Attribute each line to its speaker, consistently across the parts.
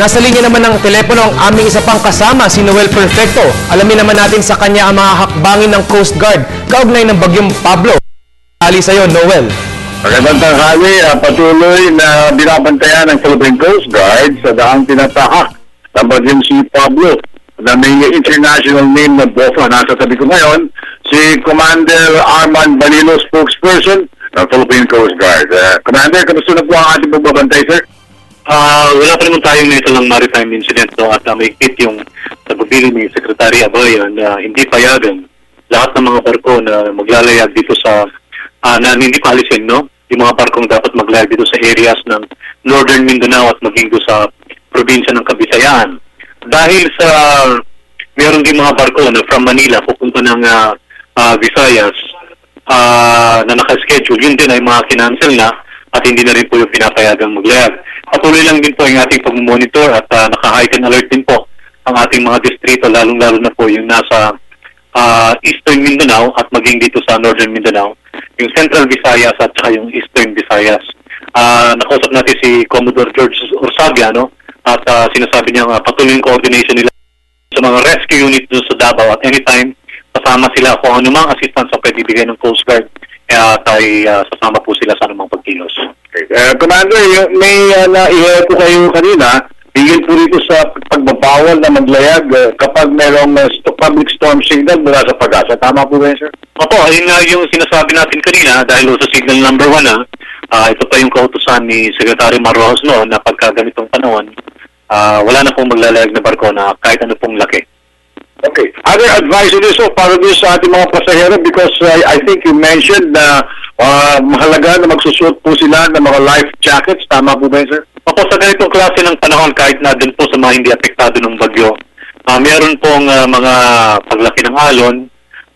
Speaker 1: Nasa linya naman ng telepono ang aming isa pang kasama, si Noel Perfecto. Alamin naman natin sa kanya ang mga hakbangin ng Coast Guard kaugnay ng bagyong Pablo. Ali sa'yo, Noel.
Speaker 2: Magandang tanghali, patuloy na binabantayan ng Philippine Coast Guard sa daang tinatahak ng bagyong si Pablo na may international name na BOFA. Nasa tabi ko ngayon, si Commander Arman Balilo, spokesperson ng Philippine Coast Guard. Commander, kamusta na po ang ating pagbabantay, sir?
Speaker 3: Wala pa naman tayong nito lang maritime incident, no? At may hit yung sagbili ni Secretary Abayan na hindi payagan lahat ng mga barko na maglalayag dito sa na hindi paalisin, no? Yung mga barkong dapat maglayag dito sa areas ng Northern Mindanao at maging doon sa probinsya ng Kabisayaan. Dahil sa meron din mga barko na from Manila pupunta ng Visayas na naka-schedule, yun din ay mga kinancel na at hindi na rin po yung pinapayagang maglayag. Patuloy lang din po yung ating pag-monitor at naka-heightened alert din po ang ating mga distrito, lalong-lalo na po yung nasa Eastern Mindanao at maging dito sa Northern Mindanao, yung Central Visayas at saka yung Eastern Visayas. Nakausap natin si Commodore George Orsabia, no? At sinasabi niya patuloy yung coordination nila sa mga rescue unit doon sa Davao at anytime kasama sila kung anumang assistance sa pwede bigay ng Coast Guard, sasama po sila sa anumang pagkilos.
Speaker 2: Commander, may naiheto ko kayo kanina, bigil po rito sa pagbabawal na maglayag kapag mayroong public storm signal mula sa Pag-asa. Tama po ba yun, sir?
Speaker 3: Opo, ayun nga yung sinasabi natin kanina dahil sa signal number 1 ito pa yung kautusan ni Secretary Marrojas no, na pagka ganitong panahon, wala na pong maglalayag na barko na kahit ano pong laki.
Speaker 2: Okay. Other advisories para doon sa ating mga pasahero because I think you mentioned na mahalaga na magsusuot po sila ng mga life jackets. Tama po ba yun, sir?
Speaker 3: Opo, sa ganitong klase ng panahon kahit na din po sa mga hindi apektado ng bagyo, meron pong mga paglaki ng alon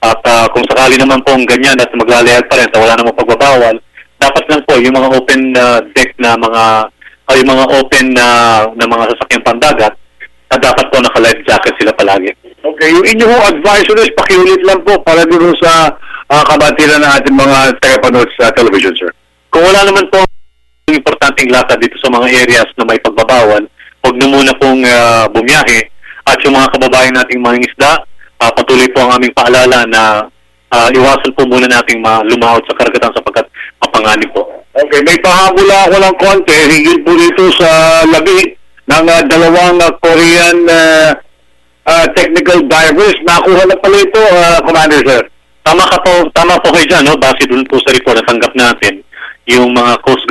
Speaker 3: at kung sakali naman pong ganyan at maglalayag pa rin at wala namang pagbabawal, dapat lang po yung mga open deck na yung mga open na mga sasakyang pandagat at dapat po naka-life jacket sila palagi.
Speaker 2: Okay, yung inyong advisories, pakiulit lang po para dito sa kabatiran ng ating mga tagapanood sa television, sir.
Speaker 3: Kung wala naman po yung importanteng lata dito sa mga areas na may pagbabawal, huwag na muna pong bumiyahe at yung mga kababayan nating mga isda, patuloy po ang aming paalala na iwasan po muna nating lumahot sa karagatan sapagkat mapanganib po.
Speaker 2: Okay, may pahabula ako ng konti, higit po dito sa labi ng dalawang Korean technical divers. Nakuha na pala ito, Commander, sir.
Speaker 3: Tama po kayo dyan, no? Base dun po sa report na tanggap natin, yung mga Coast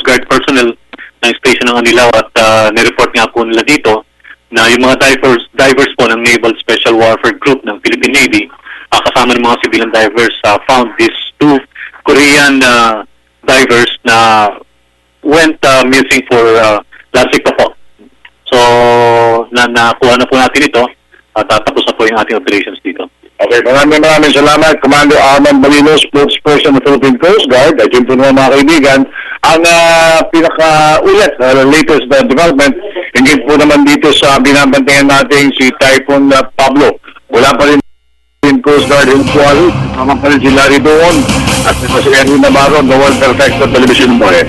Speaker 3: Guard personnel ng station ng Anilao at nireport nga po nila dito na yung mga divers po ng Naval Special Warfare Group ng Philippine Navy, kasama ng mga civilian divers, found these two Korean divers na went missing for last week pa po. So, nakuha na po natin ito at tapos na po yung ating operations dito.
Speaker 2: Okay, maraming salamat, Commander Arman Balilo, spokesperson ng Philippine Coast Guard. At yun po naman mga kaibigan, ang pinaka-ulat, latest development, hingit po naman dito sa binabantayan natin si Typhoon Pablo. Wala pa rin Coast Guard Inquiry, kasama pa rin si Larry Doon at si Erwin Navarro, Noel Perfecto, Television Boy.